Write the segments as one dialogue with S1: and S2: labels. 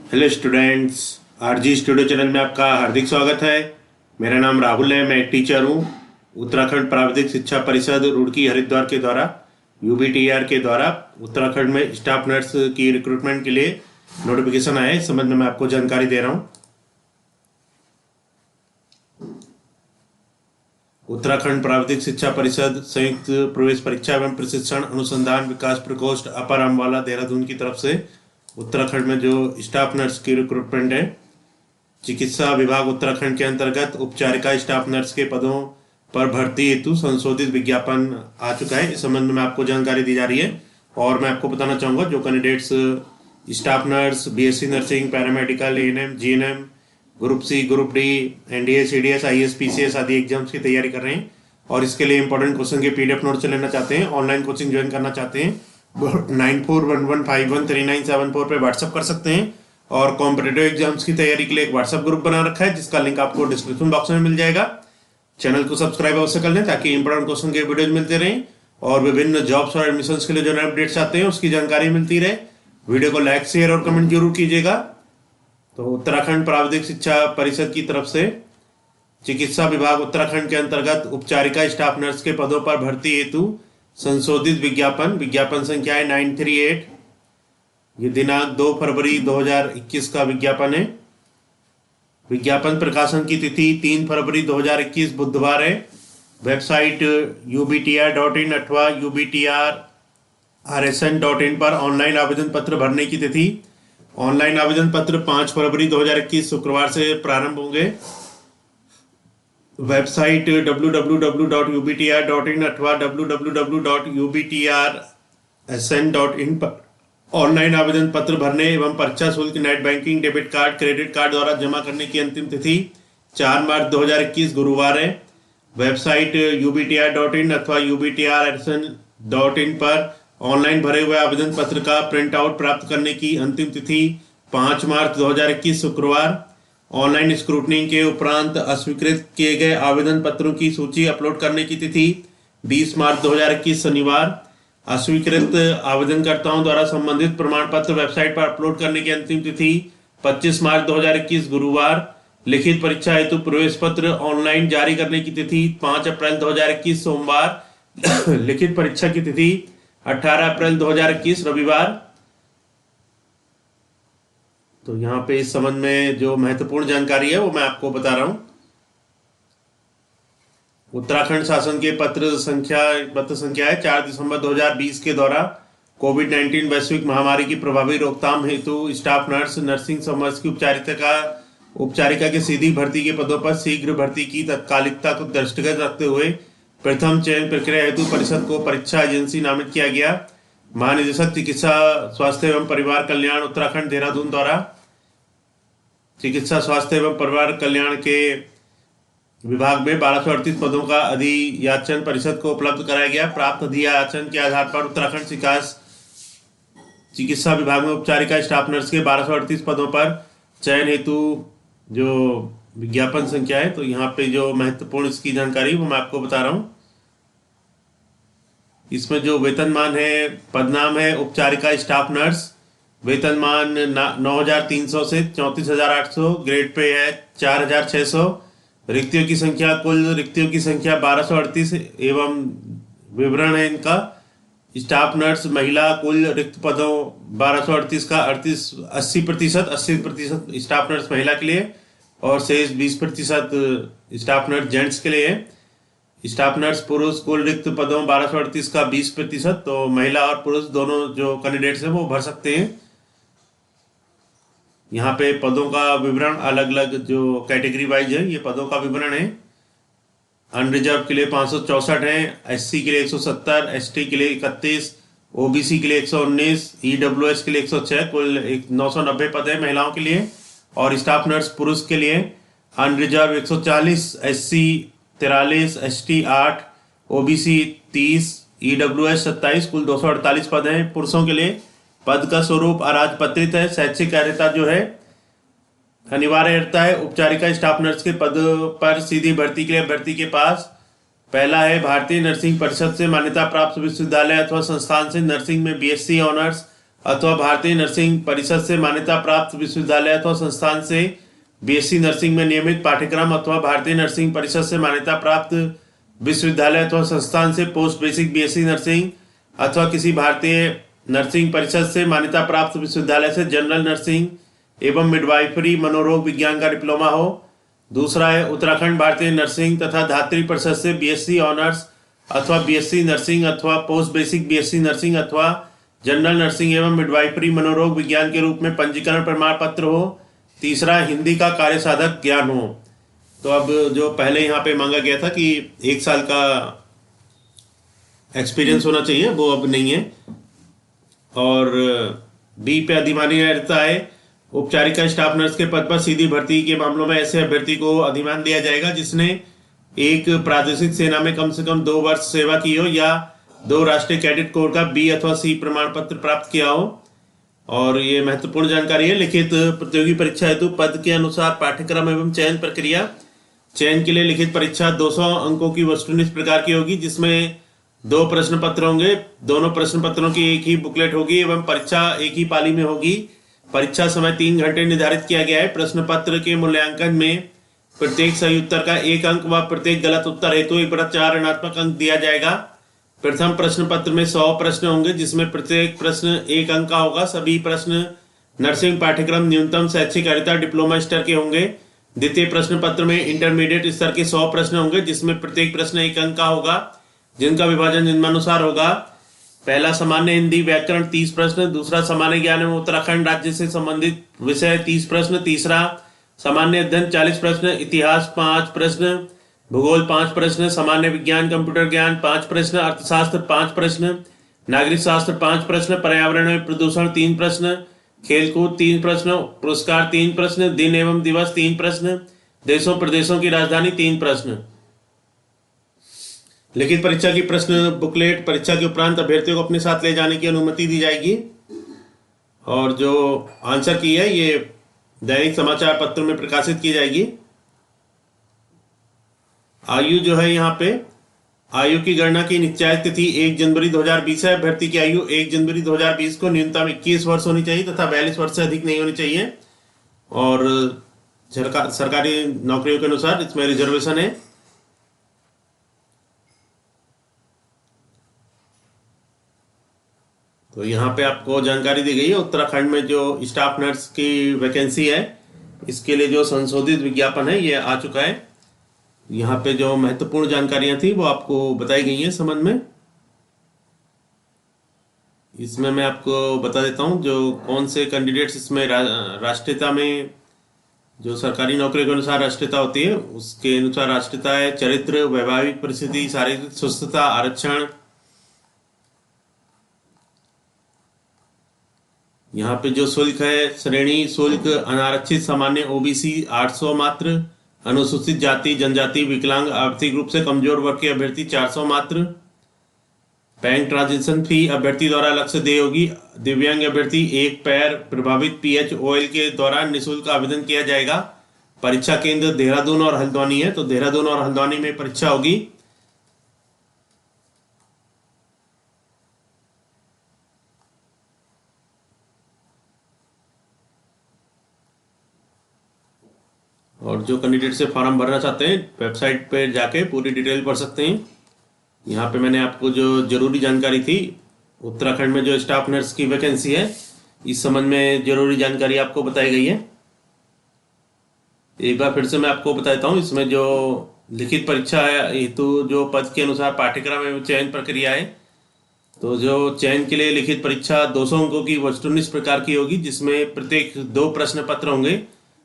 S1: Hello students, RG studio channel में आपका हार्दिक स्वागत है। मेरा नाम राहुल है, मैं एक टीचर हूँ। उत्तराखंड प्राविधिक शिक्षा परिषद रुड़की हरिद्वार के द्वारा यूबीटीआर के द्वारा उत्तराखंड में स्टाफ नर्स की रिक्रूटमेंट के लिए नोटिफिकेशन आया है। इस संबंध में मैं आपको जानकारी दे रहा हूँ। उत्तराखंड प्राविधिक शिक्षा परिषद संयुक्त प्रवेश परीक्षा एवं प्रशिक्षण अनुसंधान विकास प्रकोष्ठ अपर अम्बाला देहरादून की तरफ से उत्तराखंड में जो स्टाफ नर्स की रिक्रूटमेंट है, चिकित्सा विभाग उत्तराखंड के अंतर्गत उपचारिका स्टाफ नर्स के पदों पर भर्ती हेतु संशोधित विज्ञापन आ चुका है। इस संबंध में आपको जानकारी दी जा रही है और मैं आपको बताना चाहूँगा जो candidates staff nurse, BSc nursing, paramedical, ANM, GNM, group C, group D, NDA, CDS, IAS, PCS आदि एग्जाम्स की तैयारी कर रहे हैं और इसके लिए इंपॉर्टेंट क्वेश्चन के पीडीएफ नोट्स लेना चाहते हैं, ऑनलाइन कोचिंग ज्वाइन करना चाहते हैं, 9411513974 पे व्हाट्सअप कर सकते हैं। और कॉम्पिटेटिव एग्जाम्स की तैयारी के लिए एक व्हाट्सअप ग्रुप बना रखा है जिसका लिंक आपको डिस्क्रिप्शन बॉक्स में मिल जाएगा। चैनल को सब्सक्राइब अवश्य कर लें ताकि इंपॉर्टेंट क्वेश्चन के वीडियोज मिलते रहें और विभिन्न जॉब्स और एडमिशंस के लिए जो नए अपडेट्स आते हैं उसकी जानकारी मिलती रहे। वीडियो को लाइक, शेयर और कमेंट जरूर कीजिएगा। तो उत्तराखंड प्राविधिक शिक्षा परिषद की तरफ से चिकित्सा विभाग उत्तराखंड के अंतर्गत उपचारिका स्टाफ नर्स के पदों पर भर्ती हेतु संशोधित विज्ञापन संख्या है 938। ये दिनांक 2 फरवरी 2021 का विज्ञापन है। विज्ञापन प्रकाशन की तिथि 3 फरवरी 2021 बुधवार है। वेबसाइट ubtr.in अथवा ubtr.rsn.in पर ऑनलाइन आवेदन पत्र भरने की तिथि। ऑनलाइन आवेदन पत्र 5 फरवरी 2021 शुक्रवार से प्रारंभ होंगे। वेबसाइट www.ubtr.in अथवा www.ubtrsn.in पर ऑनलाइन आवेदन पत्र भरने एवं परीक्षा शुल्क net banking, debit card, credit card द्वारा जमा करने की अंतिम तिथि 4 मार्च 2021 गुरुवार है। वेबसाइट ubtr.in अथवा ubtrsn.in पर ऑनलाइन भरे हुए आवेदन पत्र का प्रिंट आउट प्राप्त करने की अंतिम तिथि 5 मार्च 2021 शुक्रवार। ऑनलाइन स्क्रूटनिंग के उपरांत अस्वीकृत किए गए आवेदन पत्रों की सूची अपलोड करने की तिथि 20 मार्च 2021 शनिवार। अस्वीकृत आवेदनकर्ताओं द्वारा संबंधित प्रमाण पत्र वेबसाइट पर अपलोड करने की अंतिम तिथि 25 मार्च 2021 गुरुवार। लिखित परीक्षा हेतु प्रवेश पत्र ऑनलाइन जारी करने की तिथि 5 अप्रैल 2021 सोमवार। लिखित परीक्षा की तिथि 18 अप्रैल 2021 रविवार। तो यहाँ पे इस संबंध में जो महत्वपूर्ण जानकारी है वो मैं आपको बता रहा हूँ। उत्तराखंड शासन के पत्र संख्या है 4 दिसंबर 2020 के द्वारा कोविड-19 वैश्विक महामारी की प्रभावी रोकथाम हेतु स्टाफ नर्स, नर्सिंग समर्स की उपचारिका के सीधी भर्ती के पदों पर शीघ्र भर्ती की तत्कालिकता को दृष्टिगत रखते हुए प्रथम चयन प्रक्रिया हेतु परिषद को परीक्षा एजेंसी नामित किया गया। महानिदेशक चिकित्सा स्वास्थ्य एवं परिवार कल्याण उत्तराखंड देहरादून द्वारा चिकित्सा स्वास्थ्य एवं परिवार कल्याण के विभाग में 1238 पदों का अधियाचन परिषद को उपलब्ध कराया गया। प्राप्त अधियाचन के आधार पर उत्तराखंड चिकित्सा विभाग में उपचारिका स्टाफ नर्स के 1238 पदों पर चयन हेतु जो विज्ञापन संख्या है, तो यहाँ पे जो महत्वपूर्ण इसकी जानकारी वो मैं आपको बता रहा हूँ। इसमें जो वेतनमान है, पदनाम है उपचारिका स्टाफ नर्स। वेतनमान 9,300 से 34,800, ग्रेड पे है 4,600। रिक्तियों की संख्या, कुल रिक्तियों की संख्या 1238 एवं विवरण है इनका। स्टाफ नर्स महिला, कुल रिक्त पदों 1238 का 80% स्टाफ नर्स महिला के लिए और शेष 20% स्टाफ नर्स जेंट्स के लिए है। स्टाफ नर्स पुरुष, कुल रिक्त पदों 1238 का 20%, तो महिला और पुरुष दोनों जो कैंडिडेट्स हैं वो भर सकते हैं। यहाँ पे पदों का विवरण अलग अलग जो कैटेगरी वाइज है, ये पदों का विवरण है। अनरिजर्व के लिए 564 है, एससी के लिए 170, एसटी के लिए 31, ओबीसी के लिए 119, ईडब्ल्यूएस के लिए 106, कुल 990 पद है महिलाओं के लिए। और स्टाफ नर्स पुरुष के लिए unreserved 140, SC 43, ST 8, OBC 30, EWS 27, कुल 248 पद हैं पुरुषों के लिए। पद का स्वरूप अराजपत्रित है। शैक्षिक अर्हता जो है अनिवार्य रहता है। उपचारिका स्टाफ नर्स के पद पर सीधी भर्ती के लिए अभ्यर्थी के पास पहला है भारतीय नर्सिंग परिषद से मान्यता प्राप्त विश्वविद्यालय अथवा संस्थान से नर्सिंग में बीएससी ऑनर्स अथवा भारतीय नर्सिंग परिषद से मान्यता प्राप्त विश्वविद्यालय अथवा संस्थान से बीएससी नर्सिंग में नियमित पाठ्यक्रम अथवा भारतीय नर्सिंग परिषद से मान्यता प्राप्त विश्वविद्यालय अथवा संस्थान से पोस्ट बेसिक बीएससी नर्सिंग अथवा किसी भारतीय नर्सिंग परिषद से मान्यता प्राप्त विश्वविद्यालय से जनरल नर्सिंग एवं मिडवाइफरी मनोरोग विज्ञान का डिप्लोमा हो। दूसरा है उत्तराखंड भारतीय नर्सिंग तथा धात्री परिषद से बीएससी ऑनर्स अथवा बीएससी नर्सिंग अथवा पोस्ट बेसिक बीएससी नर्सिंग अथवा जनरल नर्सिंग एवं मिडवाइफरी मनोरोग विज्ञान के रूप में पंजीकरण प्रमाण पत्र हो। तीसरा हिंदी का कार्य साधक ज्ञान हो। तो अब जो पहले यहाँ पे मांगा गया था कि 1 साल का एक्सपीरियंस होना चाहिए, वो अब नहीं है। और बी पे अधिमानी रहता है औपचारिका स्टाफ नर्स के पद पर सीधी भर्ती के मामलों में ऐसे अभ्यर्थी को अधिमान दिया जाएगा जिसने एक प्रादेशिक सेना में कम से कम 2 वर्ष सेवा की हो या 2 राष्ट्रीय कैडेट कोर का बी अथवा सी प्रमाण पत्र प्राप्त किया हो। और ये महत्वपूर्ण जानकारी है। लिखित प्रतियोगी परीक्षा हेतु पद के अनुसार पाठ्यक्रम एवं चयन प्रक्रिया। चयन के लिए लिखित परीक्षा 200 अंकों की वस्तुनिष्ठ प्रकार की होगी, जिसमें 2 प्रश्न पत्र होंगे। दोनों प्रश्न पत्रों की एक ही बुकलेट होगी एवं परीक्षा एक ही पाली में होगी। परीक्षा समय 3 घंटे निर्धारित किया गया है। प्रश्न पत्र के मूल्यांकन में प्रत्येक सही उत्तर का 1 अंक व प्रत्येक गलत उत्तर हेतु 1/4 ऋणात्मक अंक दिया जाएगा। प्रथम प्रश्न पत्र में 100 प्रश्न होंगे, जिसमें प्रत्येक प्रश्न 1 अंक का होगा। सभी प्रश्न नर्सिंग पाठ्यक्रम न्यूनतम शैक्षिक अर्हता डिप्लोमा स्तर के होंगे। द्वितीय प्रश्न पत्र में इंटरमीडिएट स्तर के 100 प्रश्न होंगे, जिसमें प्रत्येक प्रश्न 1 अंक का होगा, जिनका विभाजन निम्नानुसार होगा। पहला सामान्य हिंदी व्याकरण 30 प्रश्न। दूसरा सामान्य ज्ञान एवं उत्तराखंड राज्य से संबंधित विषय 30 प्रश्न। तीसरा सामान्य अध्ययन 40 प्रश्न। इतिहास 5 प्रश्न। भूगोल 5 प्रश्न। सामान्य विज्ञान कंप्यूटर ज्ञान 5 प्रश्न। अर्थशास्त्र 5 प्रश्न। नागरिक शास्त्र 5 प्रश्न। पर्यावरण एवं प्रदूषण 3 प्रश्न। खेलकूद 3 प्रश्न। पुरस्कार 3 प्रश्न। दिन एवं दिवस 3 प्रश्न। देशों प्रदेशों की राजधानी 3 प्रश्न। लिखित परीक्षा की प्रश्न बुकलेट परीक्षा के उपरांत अभ्यर्थियों को अपने साथ ले जाने की अनुमति दी जाएगी। और जो आंसर की है ये दैनिक समाचार पत्रों में प्रकाशित की जाएगी। आयु जो है यहाँ पे आयु की गणना की निश्चय तिथि 1 जनवरी 2020 है। अभ्यर्थी की आयु 1 जनवरी 2020 को न्यूनतम 21 वर्ष होनी चाहिए तथा 42 वर्ष से अधिक नहीं होनी चाहिए। और सरकारी नौकरियों के अनुसार इसमें रिजर्वेशन है। तो यहाँ पे आपको जानकारी दी गई है उत्तराखंड में जो स्टाफ नर्स की वैकेंसी है, इसके लिए जो संशोधित विज्ञापन है ये आ चुका है। यहाँ पे जो महत्वपूर्ण जानकारियां थी वो आपको बताई गई हैं संबंध में। इसमें मैं आपको बता देता हूँ जो कौन से कैंडिडेट्स इसमें राष्ट्रीयता में जो सरकारी नौकरी के अनुसार राष्ट्रीयता होती है उसके अनुसार राष्ट्रीयता है चरित्र, वैवाहिक परिस्थिति, शारीरिक स्वस्थता, आरक्षण। यहाँ पे जो शुल्क है श्रेणी शुल्क अनारक्षित सामान्य ओबीसी 800 मात्र, अनुसूचित जाति जनजाति विकलांग आर्थिक रूप से कमजोर वर्ग के अभ्यर्थी 400 मात्र। बैंक ट्रांजेक्शन फी अभ्यर्थी द्वारा अलग से देय होगी। दिव्यांग अभ्यर्थी 1 पैर प्रभावित PHOL के द्वारा निःशुल्क आवेदन किया जाएगा। परीक्षा केंद्र देहरादून और हल्द्वानी है, तो देहरादून और हल्द्वानी में परीक्षा होगी। और जो कैंडिडेट से फॉर्म भरना चाहते हैं वेबसाइट पे जाके पूरी डिटेल पढ़ सकते हैं। यहाँ पे मैंने आपको जो जरूरी जानकारी थी उत्तराखंड में जो स्टाफ नर्स की वैकेंसी है इस संबंध में जरूरी जानकारी आपको बताई गई है। एक बार फिर से मैं आपको बताता हूँ। इसमें जो लिखित परीक्षा है हेतु जो पद के अनुसार पाठ्यक्रम एवं चयन प्रक्रिया है, तो जो चयन के लिए लिखित परीक्षा 200 अंकों की वस्तुनिष्ठ प्रकार की होगी, जिसमें प्रत्येक 2 प्रश्न पत्र होंगे।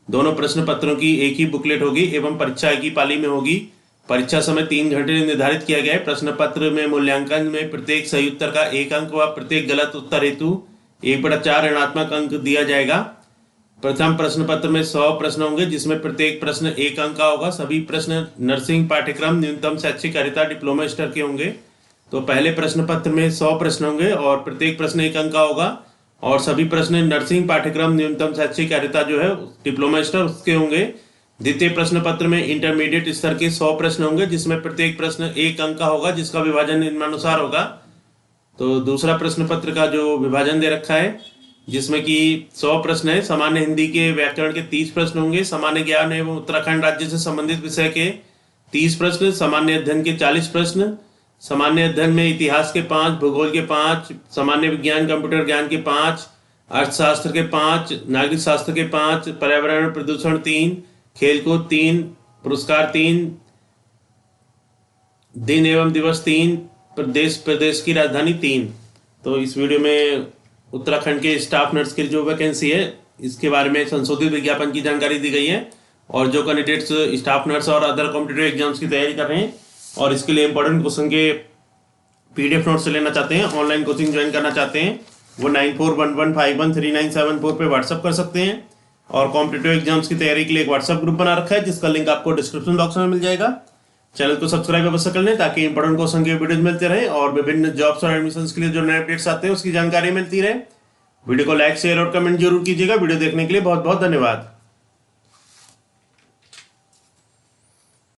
S1: दोनों प्रश्न पत्रों की एक ही बुकलेट होगी एवं परीक्षा एक ही पाली में होगी। परीक्षा समय 3 घंटे निर्धारित किया गया है। प्रश्न पत्र में मूल्यांकन में प्रत्येक सही उत्तर का 1 अंक व प्रत्येक गलत उत्तर हेतु 1/4 ऋणात्मक अंक दिया जाएगा। प्रथम प्रश्न पत्र में 100 प्रश्न होंगे, जिसमें प्रत्येक प्रश्न 1 अंक का होगा। सभी प्रश्न नर्सिंग पाठ्यक्रम न्यूनतम शैक्षिक अर्हता डिप्लोमा स्तर के होंगे। तो पहले प्रश्न पत्र में 100 प्रश्न होंगे और प्रत्येक प्रश्न 1 अंक का होगा। और सभी प्रश्न नर्सिंग पाठ्यक्रम न्यूनतम शैक्षिक अर्हता जो है डिप्लोमा स्तर उसके होंगे। द्वितीय प्रश्न पत्र में इंटरमीडिएट स्तर के 100 प्रश्न होंगे, जिसमें प्रत्येक प्रश्न 1 अंक का होगा, जिसका विभाजन निम्नानुसार होगा। तो दूसरा प्रश्न पत्र का जो विभाजन दे रखा है, जिसमें कि 100 प्रश्न है। सामान्य हिंदी के व्याकरण के 30 प्रश्न होंगे, सामान्य ज्ञान एवं उत्तराखंड राज्य से संबंधित विषय के 30 प्रश्न, सामान्य अध्ययन के 40 प्रश्न, सामान्य अध्ययन में इतिहास के 5, भूगोल के 5, सामान्य विज्ञान कंप्यूटर ज्ञान के 5, अर्थशास्त्र के 5, नागरिक शास्त्र के 5, पर्यावरण प्रदूषण 3, खेलकूद 3, पुरस्कार 3, दिन एवं दिवस 3, प्रदेश की राजधानी 3। तो इस वीडियो में उत्तराखंड के स्टाफ नर्स की जो वैकेंसी है इसके बारे में संशोधित विज्ञापन की जानकारी दी गई है। और जो कैंडिडेट्स स्टाफ नर्स और अदर कॉम्पिटिटिव एग्जाम्स की तैयारी कर रहे हैं और इसके लिए इंपॉर्टेंट क्वेश्चन के PDF नोट्स लेना चाहते हैं, ऑनलाइन कोचिंग ज्वाइन करना चाहते हैं, वो 9411513974 पे व्हाट्सअप कर सकते हैं। और कॉम्पिटिटिव एग्जाम्स की तैयारी के लिए एक व्हाट्सअप ग्रुप बना रखा है जिसका लिंक आपको डिस्क्रिप्शन बॉक्स में मिल जाएगा। चैनल को सब्सक्राइब अवश्य कर लें ताकि इंपॉर्टेंट क्वेश्चन के वीडियोज मिलते रहे और विभिन्न जॉब्स और एडमिशन के लिए जो नए अपडेट्स आते हैं उसकी जानकारी मिलती रहे। वीडियो को लाइक, शेयर और कमेंट जरूर कीजिएगा। वीडियो देखने के लिए बहुत बहुत धन्यवाद।